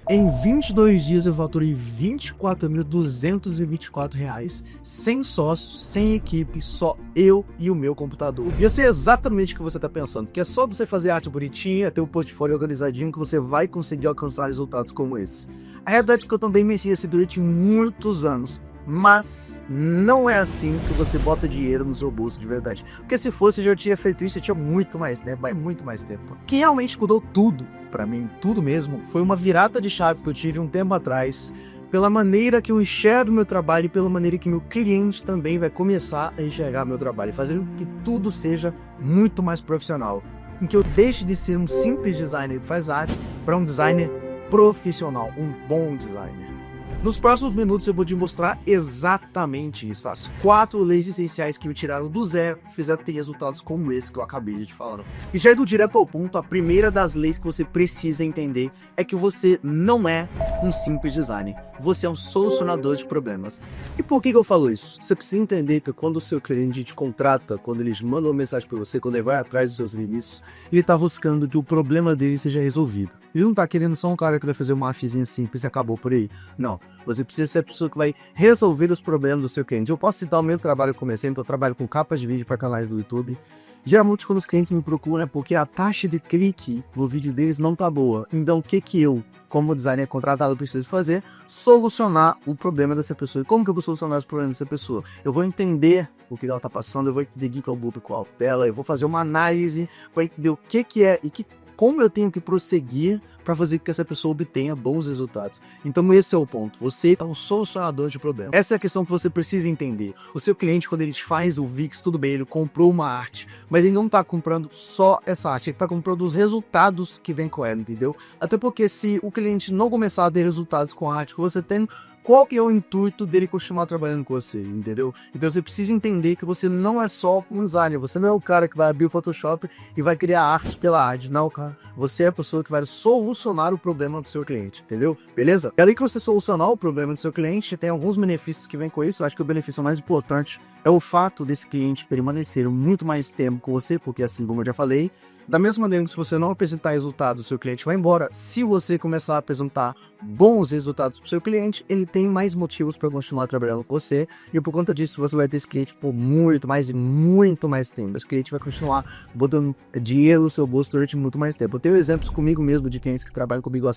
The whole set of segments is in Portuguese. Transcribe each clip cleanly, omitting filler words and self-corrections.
Em 22 dias eu faturei R$ 24.224, sem sócios, sem equipe, só eu e o meu computador. E eu sei exatamente o que você está pensando, que é só você fazer arte bonitinha, ter um portfólio organizadinho que você vai conseguir alcançar resultados como esse. A realidade é que eu também mexi assim durante muitos anos, mas não é assim que você bota dinheiro no seu bolso de verdade. Porque se fosse, eu já tinha feito isso, eu tinha muito mais tempo, mas muito mais tempo. O que realmente mudou tudo, pra mim, tudo mesmo, foi uma virada de chave que eu tive um tempo atrás, pela maneira que eu enxergo meu trabalho e pela maneira que meu cliente também vai começar a enxergar meu trabalho, fazendo que tudo seja muito mais profissional. Em que eu deixe de ser um simples designer que faz artes para um designer profissional, um bom designer. Nos próximos minutos eu vou te mostrar exatamente isso, as 4 leis essenciais que me tiraram do zero e fizeram ter resultados como esse que eu acabei de te falar. E já indo direto ao ponto, a primeira das leis que você precisa entender é que você não é um simples designer, você é um solucionador de problemas. E por que eu falo isso? Você precisa entender que quando o seu cliente te contrata, quando eles mandam uma mensagem para você, quando ele vai atrás dos seus serviços, ele está buscando que o problema dele seja resolvido. Ele não está querendo só um cara que vai fazer uma artezinha simples e acabou por aí. Não. Você precisa ser a pessoa que vai resolver os problemas do seu cliente. Eu posso citar o meu trabalho como exemplo, eu trabalho com capas de vídeo para canais do YouTube. Geralmente quando os clientes me procuram é porque a taxa de clique no vídeo deles não tá boa. Então o que eu, como designer contratado, preciso fazer? Solucionar o problema dessa pessoa. E como que eu vou solucionar os problemas dessa pessoa? Eu vou entender o que ela tá passando, eu vou entender qual é o público dela, eu vou fazer uma análise para entender o que é e como eu tenho que prosseguir para fazer com que essa pessoa obtenha bons resultados. Então esse é o ponto, você é um solucionador de problemas. Essa é a questão que você precisa entender. O seu cliente, quando ele te faz o VIX, tudo bem, ele comprou uma arte, mas ele não está comprando só essa arte, ele está comprando os resultados que vem com ela, entendeu? Até porque se o cliente não começar a ter resultados com a arte que você tem, qual que é o intuito dele continuar trabalhando com você, entendeu? Então você precisa entender que você não é só um designer, você não é o cara que vai abrir o Photoshop e vai criar arte pela arte, não, cara. Você é a pessoa que vai solucionar o problema do seu cliente, entendeu? Beleza? E além que você solucionar o problema do seu cliente, tem alguns benefícios que vêm com isso. Eu acho que o benefício mais importante é o fato desse cliente permanecer muito mais tempo com você, porque assim como eu já falei, da mesma maneira que se você não apresentar resultados, o seu cliente vai embora. Se você começar a apresentar bons resultados para o seu cliente, ele tem mais motivos para continuar trabalhando com você. E por conta disso, você vai ter esse cliente por muito mais tempo. Esse cliente vai continuar botando dinheiro no seu bolso durante muito mais tempo. Eu tenho exemplos comigo mesmo de clientes que trabalham comigo há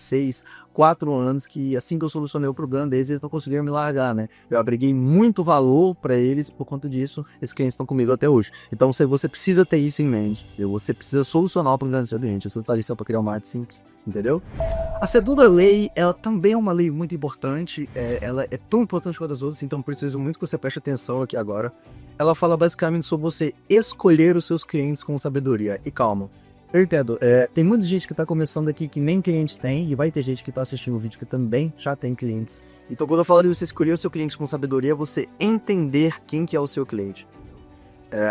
4 anos, que assim que eu solucionei o problema deles, eles não conseguiram me largar, né? Eu agreguei muito valor para eles, por conta disso, esses clientes estão comigo até hoje. Então você precisa ter isso em mente. Você precisa solucionar o problema do seu cliente. Você não está ali só para criar uma arte simples, entendeu? A segunda lei, ela também é uma lei muito importante, ela é tão importante quanto as outras, então preciso muito que você preste atenção aqui agora. Ela fala basicamente sobre você escolher os seus clientes com sabedoria e calma. Eu entendo, tem muita gente que está começando aqui que nem cliente tem, e vai ter gente que está assistindo o vídeo que também já tem clientes. Então quando eu falo de você escolher o seu cliente com sabedoria, é você entender quem que é o seu cliente.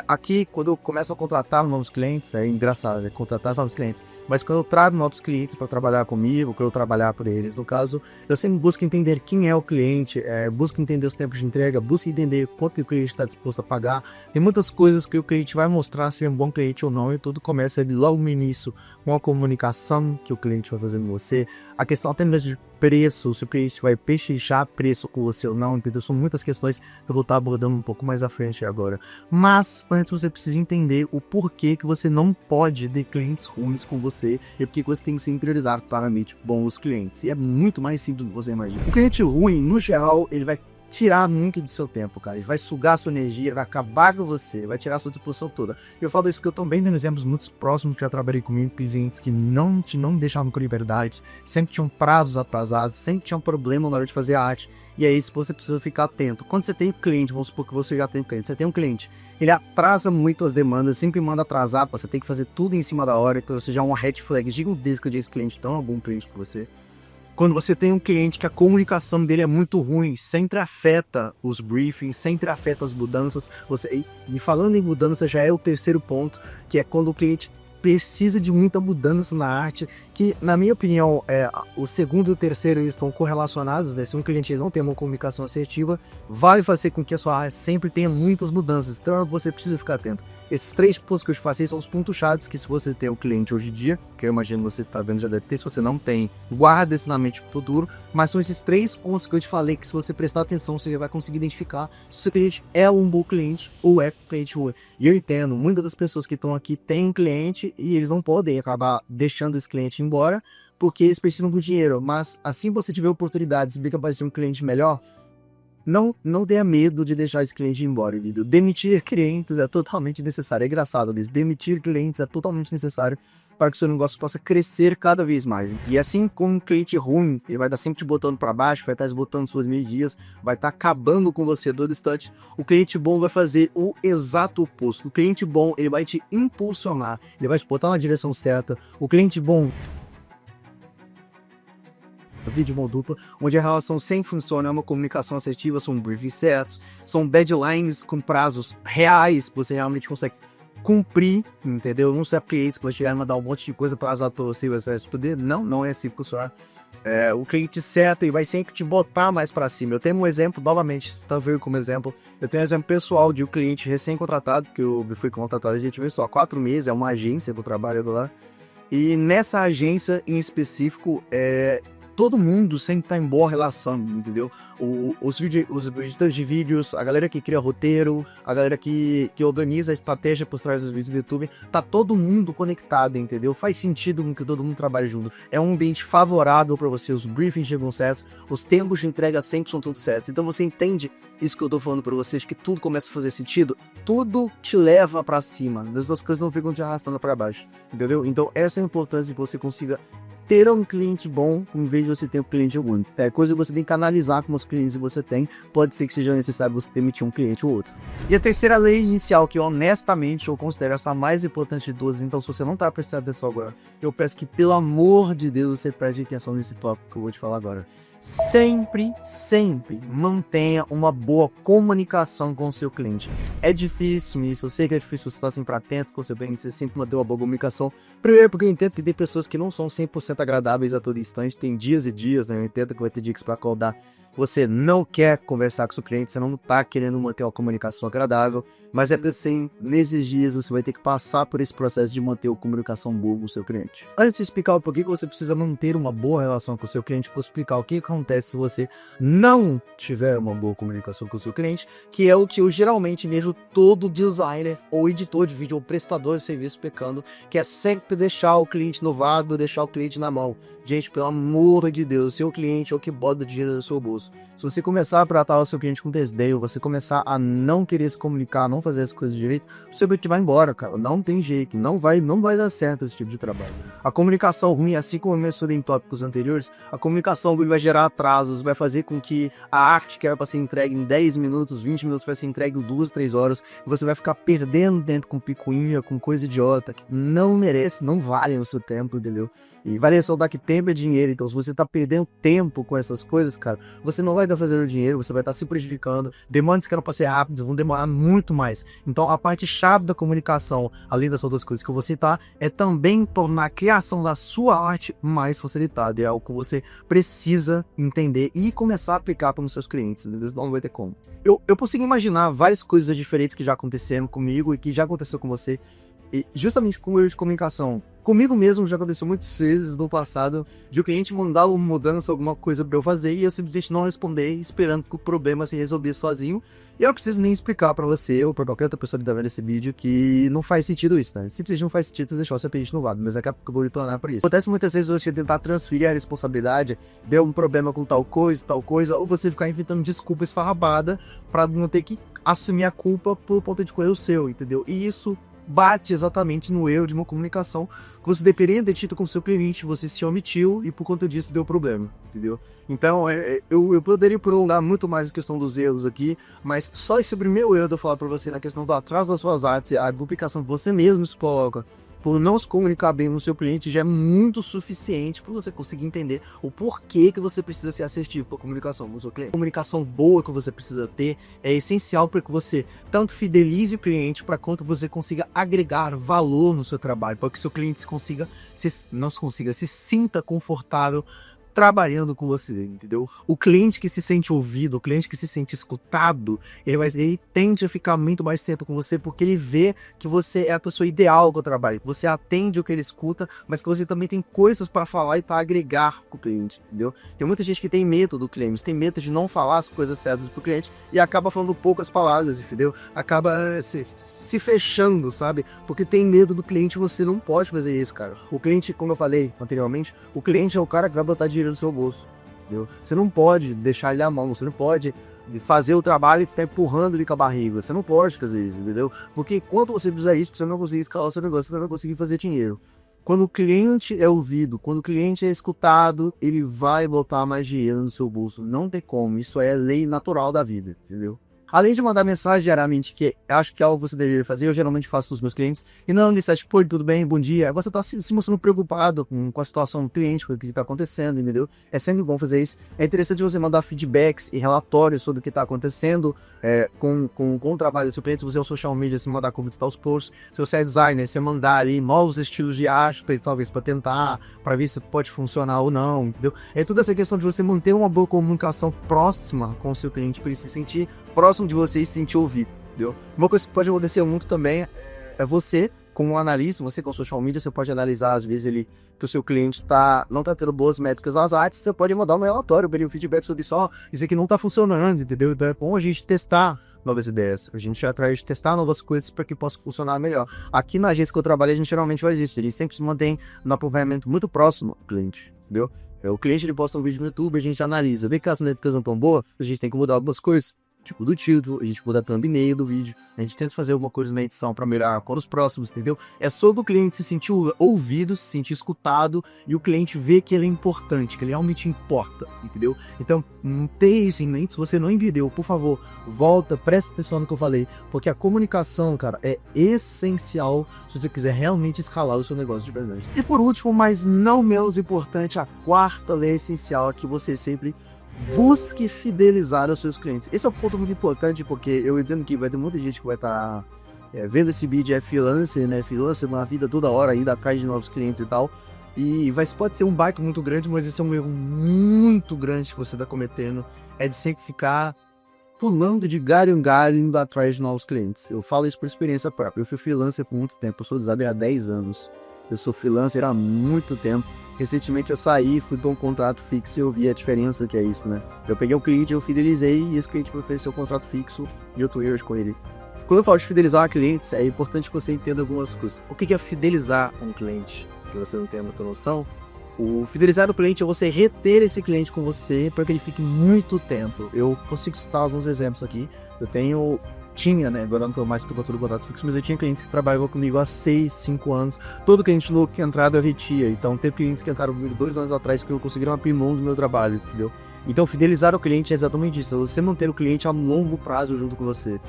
Aqui, quando eu começo a contratar novos clientes, é engraçado, contratar novos clientes, mas quando eu trago novos clientes para trabalhar comigo, quando eu trabalhar por eles, no caso, eu sempre busco entender quem é o cliente, busco entender os tempos de entrega, busco entender quanto o cliente está disposto a pagar. Tem muitas coisas que o cliente vai mostrar se é um bom cliente ou não, e tudo começa ali logo no início, com a comunicação que o cliente vai fazer com você, a questão até mesmo de preço, se o cliente vai pechinchar preço com você ou não, entendeu? São muitas questões que eu vou estar abordando um pouco mais à frente agora. Mas, antes você precisa entender o porquê que você não pode ter clientes ruins com você e porque você tem que sempre priorizar claramente bons clientes. E é muito mais simples do que você imagina. O cliente ruim, no geral, ele vai tirar muito do seu tempo, cara. Ele vai sugar a sua energia, vai acabar com você, vai tirar a sua disposição toda. Eu falo isso que eu também tenho exemplos muito próximos que já trabalhei comigo, clientes que não deixavam com liberdade, sempre tinham prazos atrasados, sempre tinham problema na hora de fazer a arte. E é isso que você precisa ficar atento. Quando você tem cliente, vamos supor que você já tem cliente, você tem um cliente, ele atrasa muito as demandas, sempre manda atrasar, você tem que fazer tudo em cima da hora, então você já é uma red flag gigantesca desse cliente, então algum cliente com você. Quando você tem um cliente que a comunicação dele é muito ruim, sempre afeta os briefings, sempre afeta as mudanças. E falando em mudança, já é o terceiro ponto, que é quando o cliente precisa de muita mudança na arte, que na minha opinião, o segundo e o terceiro estão correlacionados, né? Se um cliente não tem uma comunicação assertiva, vai fazer com que a sua arte sempre tenha muitas mudanças, então você precisa ficar atento. Esses 3 pontos que eu te passei são os pontos chaves que se você tem o cliente hoje em dia, que eu imagino você tá vendo já deve ter, se você não tem, guarda isso na mente pro futuro, mas são esses 3 pontos que eu te falei que se você prestar atenção, você já vai conseguir identificar se o seu cliente é um bom cliente ou é cliente ruim. E eu entendo, muitas das pessoas que estão aqui têm um cliente e eles não podem acabar deixando esse cliente embora, porque eles precisam do dinheiro, mas assim você tiver oportunidade de que aparecer um cliente melhor, não tenha medo de deixar esse cliente ir embora, entendeu? Demitir clientes é totalmente necessário. É engraçado, mas demitir clientes é totalmente necessário para que o seu negócio possa crescer cada vez mais. E assim como um cliente ruim, ele vai estar sempre te botando para baixo, vai estar esgotando suas energias, vai estar acabando com você a todo instante. O cliente bom vai fazer o exato oposto. O cliente bom, ele vai te impulsionar, ele vai te botar na direção certa. O cliente bom... Vídeo mão dupla, onde a relação sempre funciona, é uma comunicação assertiva, são briefings certos, são deadlines com prazos reais, você realmente consegue cumprir, entendeu? Não se clientes que vai chegar e mandar um monte de coisa atrasado para você, você vai responder, não é assim que funciona. O cliente certo e vai sempre te botar mais para cima. Eu tenho um exemplo, novamente, você tá vendo como exemplo, eu tenho um exemplo pessoal de um cliente recém-contratado, que eu fui contratado recentemente, só há 4 meses, é uma agência que eu trabalho lá, e nessa agência em específico, todo mundo sempre tá em boa relação, entendeu? Os editores de vídeos, a galera que cria roteiro, a galera que organiza a estratégia por trás dos vídeos do YouTube, tá todo mundo conectado, entendeu? Faz sentido com que todo mundo trabalhe junto. É um ambiente favorável para você, os briefings chegam certos, os tempos de entrega sempre são todos certos. Então você entende isso que eu tô falando para vocês, que tudo começa a fazer sentido, tudo te leva para cima, as duas coisas não ficam te arrastando para baixo, entendeu? Então essa é a importância que você consiga ter um cliente bom em vez de você ter um cliente ruim. É coisa que você tem que analisar como os clientes que você tem. Pode ser que seja necessário você demitir um cliente ou outro. E a terceira lei inicial, que honestamente eu considero essa a mais importante de todas, então se você não tá prestando atenção agora, eu peço que pelo amor de Deus você preste atenção nesse tópico que eu vou te falar agora. Sempre mantenha uma boa comunicação com o seu cliente. É difícil isso, eu sei que é difícil você estar sempre atento com o seu cliente, você sempre manter uma boa comunicação. Primeiro porque eu entendo que tem pessoas que não são 100% agradáveis a todo instante, tem dias e dias, né? Eu entendo que vai ter dias para acordar. Você não quer conversar com o seu cliente, você não está querendo manter uma comunicação agradável, mas é assim, nesses dias você vai ter que passar por esse processo de manter uma comunicação boa com o seu cliente. Antes de explicar o porquê que você precisa manter uma boa relação com o seu cliente, vou explicar o que acontece se você não tiver uma boa comunicação com o seu cliente, que é o que eu geralmente vejo todo designer ou editor de vídeo ou prestador de serviço pecando, que é sempre deixar o cliente no vago, deixar o cliente na mão. Gente, pelo amor de Deus, o seu cliente é o que bota dinheiro no seu bolso. Se você começar a tratar o seu cliente com desdém, você começar a não querer se comunicar, não fazer as coisas direito, o seu cliente vai embora, cara. Não tem jeito, não vai dar certo esse tipo de trabalho. A comunicação ruim, assim como eu mencionei em tópicos anteriores, a comunicação ruim vai gerar atrasos, vai fazer com que a arte que era para ser entregue em 10 minutos, 20 minutos, vai ser entregue em 2, 3 horas, e você vai ficar perdendo tempo com picuinha, com coisa idiota, que não merece, não vale o seu tempo, entendeu? E vale ressaltar que tempo é dinheiro, então se você tá perdendo tempo com essas coisas, cara, você não vai estar fazendo dinheiro, você vai estar se prejudicando, demandas que eram para ser rápidas vão demorar muito mais. Então a parte chave da comunicação, além das outras coisas que eu vou citar, é também tornar a criação da sua arte mais facilitada, é algo que você precisa entender e começar a aplicar para os seus clientes, entendeu? Não vai ter como. Eu consigo imaginar várias coisas diferentes que já aconteceram comigo e que já aconteceu com você, e justamente com o erro de comunicação. Comigo mesmo já aconteceu muitas vezes no passado de o cliente mandar uma mudança, alguma coisa para eu fazer e eu simplesmente não responder, esperando que o problema se resolvesse sozinho. E eu não preciso nem explicar para você ou para qualquer outra pessoa que tá vendo esse vídeo que não faz sentido isso, né? Simplesmente não faz sentido você deixar o seu cliente no lado, mas daqui a pouco eu vou retornar para isso. Acontece muitas vezes você tentar transferir a responsabilidade, deu um problema com tal coisa, ou você ficar inventando desculpa esfarrapada para não ter que assumir a culpa por conta de coisa seu, entendeu? E isso bate exatamente no erro de uma comunicação que você deveria ter tido com o seu cliente, você se omitiu e por conta disso deu problema, entendeu? Então eu poderia prolongar muito mais a questão dos erros aqui, mas só esse primeiro erro de eu falar pra você na questão do atraso das suas artes, a duplicação que você mesmo se coloca por não se comunicar bem com o seu cliente, já é muito suficiente para você conseguir entender o porquê que você precisa ser assertivo com a comunicação com o seu cliente. A comunicação boa que você precisa ter é essencial para que você tanto fidelize o cliente, para quanto você consiga agregar valor no seu trabalho, para que o seu cliente se sinta confortável trabalhando com você, entendeu? O cliente que se sente ouvido, o cliente que se sente escutado, ele tende a ficar muito mais tempo com você, porque ele vê que você é a pessoa ideal para o trabalho, que você atende o que ele escuta, mas que você também tem coisas para falar e para agregar com o cliente, entendeu? Tem muita gente que tem medo do cliente, tem medo de não falar as coisas certas pro cliente e acaba falando poucas palavras, entendeu? Acaba se fechando, sabe? Porque tem medo do cliente, você não pode fazer isso, cara. O cliente, como eu falei anteriormente, o cliente é o cara que vai botar dinheiro no seu bolso, entendeu? Você não pode deixar ele à mão, você não pode fazer o trabalho e ficar empurrando ele com a barriga, você não pode fazer isso, entendeu? Porque quando você fizer isso, você não vai conseguir escalar o seu negócio, você não vai conseguir fazer dinheiro. Quando o cliente é ouvido, quando o cliente é escutado, ele vai botar mais dinheiro no seu bolso, não tem como, isso é lei natural da vida, entendeu? Além de mandar mensagem diariamente, que acho que é algo que você deveria fazer, eu geralmente faço com os meus clientes, e não disse, pô, tudo bem, bom dia, você tá se mostrando preocupado com a situação do cliente, com o que tá acontecendo, entendeu? É sempre bom fazer isso. É interessante você mandar feedbacks e relatórios sobre o que tá acontecendo com o trabalho do seu cliente. Se você é o social media, você mandar como tá os posts. Se você é designer, você mandar ali novos estilos de arte, talvez para tentar, para ver se pode funcionar ou não, entendeu? É toda essa questão de você manter uma boa comunicação próxima com o seu cliente, para ele se sentir próximo de você e se sentir ouvido, entendeu? Uma coisa que pode acontecer muito também é você, como analista, você com social media, você pode analisar às vezes ele, que o seu cliente não tá tendo boas métricas nas artes, você pode mandar um relatório, pedir um feedback sobre isso aqui não tá funcionando, entendeu? Então é bom a gente testar novas ideias, a gente atrás de testar novas coisas para que possa funcionar melhor. Aqui na agência que eu trabalho, a gente geralmente faz isso, a gente sempre se mantém no acompanhamento muito próximo ao cliente, entendeu? O cliente ele posta um vídeo no YouTube, a gente analisa, vê que as métricas não tão boas, a gente tem que mudar algumas coisas. Tipo do título, a gente muda a thumbnail do vídeo, a gente tenta fazer alguma coisa na edição para melhorar com os próximos, entendeu? É sobre o cliente se sentir ouvido, se sentir escutado e o cliente ver que ele é importante, que ele realmente importa, entendeu? Então, tenha isso em mente. Se você não entendeu, por favor, volta, presta atenção no que eu falei, porque a comunicação, cara, é essencial se você quiser realmente escalar o seu negócio de verdade. E por último, mas não menos importante, a quarta lei essencial é que você sempre busque fidelizar os seus clientes. Esse é um ponto muito importante, porque eu entendo que vai ter muita gente que vai estar vendo esse vídeo, freelancer, né? Freelancer na vida toda hora, indo atrás de novos clientes e tal. E pode ser um baita muito grande, mas esse é um erro muito grande que você está cometendo. É de sempre ficar pulando de galho em galho, indo atrás de novos clientes. Eu falo isso por experiência própria. Eu fui freelancer por muito tempo, eu sou designer há 10 anos. Eu sou freelancer há muito tempo. Recentemente eu saí, fui para um contrato fixo e eu vi a diferença que é isso, né? Eu peguei um cliente, eu fidelizei e esse cliente me ofereceu um contrato fixo e eu tô hoje com ele. Quando eu falo de fidelizar clientes, é importante que você entenda algumas coisas. O que é fidelizar um cliente? Que você não tem muita noção. O fidelizar o cliente é você reter esse cliente com você para que ele fique muito tempo. Eu consigo citar alguns exemplos aqui. Tinha, né? Agora não tô mais por conta do contrato fixo, mas eu tinha clientes que trabalhavam comigo há 6, 5 anos. Todo cliente novo que entrava eu retia. Então, teve clientes que entraram comigo 2 anos atrás que conseguiram abrir mão do meu trabalho, entendeu? Então, fidelizar o cliente é exatamente isso. Você manter o cliente a longo prazo junto com você.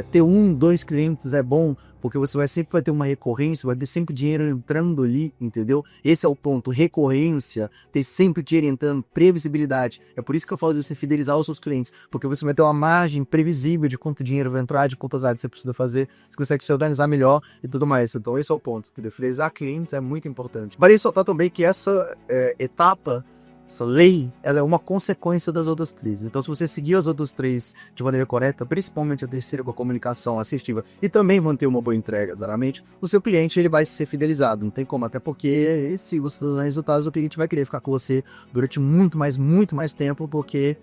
Ter 1, 2 clientes é bom, porque você sempre vai ter uma recorrência, vai ter sempre dinheiro entrando ali, entendeu? Esse é o ponto. Recorrência, ter sempre dinheiro entrando, previsibilidade. É por isso que eu falo de você fidelizar os seus clientes, porque você vai ter uma margem previsível de quanto dinheiro vai entrar, de quantas áreas você precisa fazer, você consegue se organizar melhor e tudo mais. Então, esse é o ponto. Fidelizar clientes é muito importante. Vale ressaltar também que essa etapa, essa lei, ela é uma consequência das outras 3. Então, se você seguir as outras 3 de maneira correta, principalmente a terceira com a comunicação assertiva e também manter uma boa entrega, exatamente, o seu cliente ele vai ser fidelizado. Não tem como, até porque se você não dar resultados, o cliente vai querer ficar com você durante muito mais tempo, porque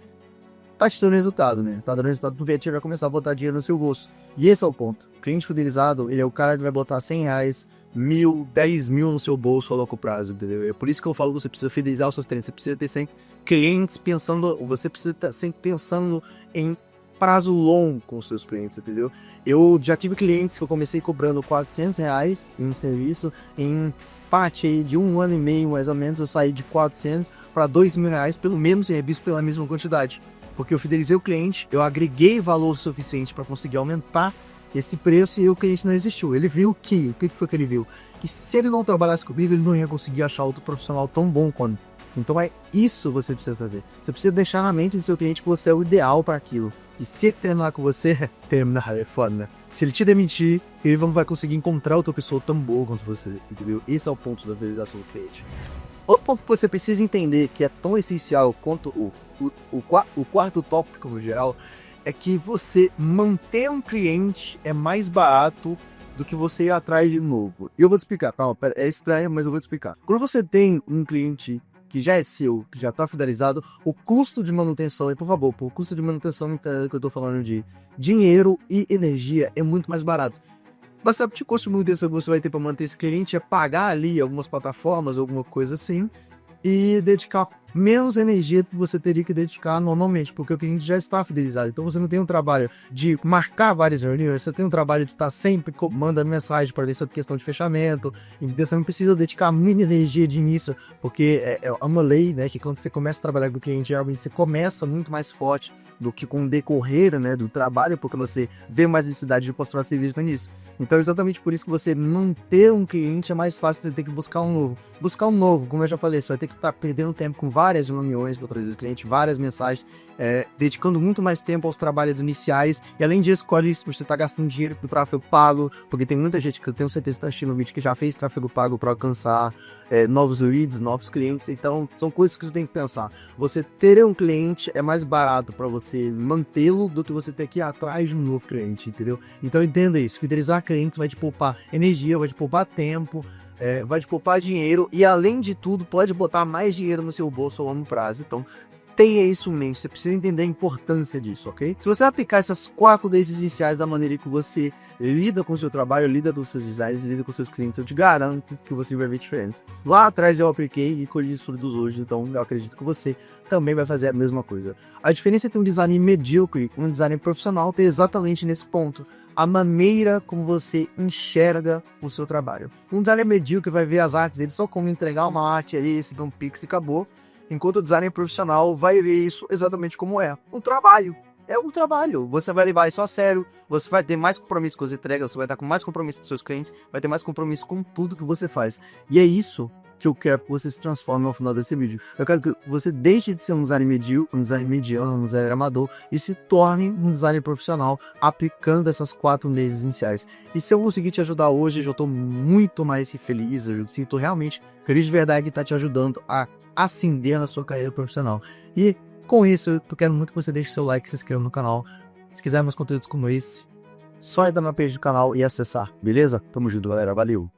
tá te dando resultado, né? Tá dando resultado do cliente, vai começar a botar dinheiro no seu bolso. E esse é o ponto. O cliente fidelizado, ele é o cara que vai botar R$100, 1.000, 10.000 no seu bolso a longo prazo, entendeu? É por isso que eu falo que você precisa fidelizar os seus clientes. Você precisa ter sempre clientes pensando, você precisa estar sempre pensando em prazo longo com os seus clientes, entendeu? Eu já tive clientes que eu comecei cobrando R$400 em um serviço, em parte aí de 1 ano e meio, mais ou menos, eu saí de 400 para R$2.000, pelo menos, e revisto pela mesma quantidade. Porque eu fidelizei o cliente, eu agreguei valor suficiente para conseguir aumentar esse preço e o cliente não existiu. Ele viu o que foi que ele viu? Que se ele não trabalhasse comigo, ele não ia conseguir achar outro profissional tão bom quanto. Então é isso que você precisa fazer. Você precisa deixar na mente do seu cliente que você é o ideal para aquilo. E se ele terminar com você, terminar é foda, né? Se ele te demitir, ele não vai conseguir encontrar outra pessoa tão boa quanto você, entendeu? Esse é o ponto da fidelização do cliente. Outro ponto que você precisa entender, que é tão essencial quanto o quarto tópico no geral, é que você manter um cliente é mais barato do que você ir atrás de novo. E eu vou te explicar, calma, é estranho, mas eu vou te explicar. Quando você tem um cliente que já é seu, que já está fidelizado, o custo de manutenção, e por favor, o custo de manutenção, entenda que eu estou falando de dinheiro e energia, é muito mais barato. Bastante custo de manutenção que você vai ter para manter esse cliente é pagar ali algumas plataformas, alguma coisa assim, e dedicar menos energia que você teria que dedicar normalmente, porque o cliente já está fidelizado. Então você não tem um trabalho de marcar várias reuniões, você tem um trabalho de estar sempre mandando mensagem para ver sobre questão de fechamento, então você não precisa dedicar muita energia de início, porque é uma lei, né, que quando você começa a trabalhar com o cliente, realmente você começa muito mais forte do que com o decorrer, né, do trabalho, porque você vê mais necessidade de postar serviço no início. Então é exatamente por isso que você não ter um cliente é mais fácil, você ter que buscar um novo. Buscar um novo, como eu já falei, você vai ter que estar perdendo tempo com várias reuniões para trazer o cliente, várias mensagens, dedicando muito mais tempo aos trabalhos iniciais, e além disso, corre isso, você está gastando dinheiro com tráfego pago, porque tem muita gente que eu tenho certeza que está assistindo o vídeo que já fez tráfego pago para alcançar novos leads, novos clientes, então são coisas que você tem que pensar. Você ter um cliente é mais barato para você mantê-lo do que você ter que ir atrás de um novo cliente, entendeu? Então entenda isso, fidelizar clientes vai te poupar energia, vai te poupar tempo, vai te poupar dinheiro e, além de tudo, pode botar mais dinheiro no seu bolso a longo prazo. Então, tenha isso em mente. Você precisa entender a importância disso, ok? Se você aplicar essas 4 leis essenciais da maneira que você lida com o seu trabalho, lida com os seus designs, lida com os seus clientes, eu te garanto que você vai ver diferença. Lá atrás eu apliquei e colhi os frutos hoje, então eu acredito que você também vai fazer a mesma coisa. A diferença entre um design medíocre e um design profissional está exatamente nesse ponto. A maneira como você enxerga o seu trabalho. Um designer medíocre vai ver as artes dele só como entregar uma arte ali, receber um pix e acabou. Enquanto o designer profissional vai ver isso exatamente como é. Um trabalho. É um trabalho. Você vai levar isso a sério, você vai ter mais compromisso com as entregas, você vai estar com mais compromisso com seus clientes, vai ter mais compromisso com tudo que você faz. E é isso que eu quero que você se transforme ao final desse vídeo. Eu quero que você deixe de ser um designer medíocre, um designer mediano, um designer amador e se torne um designer profissional aplicando essas 4 leis iniciais. E se eu conseguir te ajudar hoje, eu já estou muito mais que feliz, eu sinto realmente feliz de verdade que está te ajudando a ascender na sua carreira profissional. E com isso, eu quero muito que você deixe seu like e se inscreva no canal. Se quiser mais conteúdos como esse, só ir na minha page do canal e acessar, beleza? Tamo junto, galera. Valeu!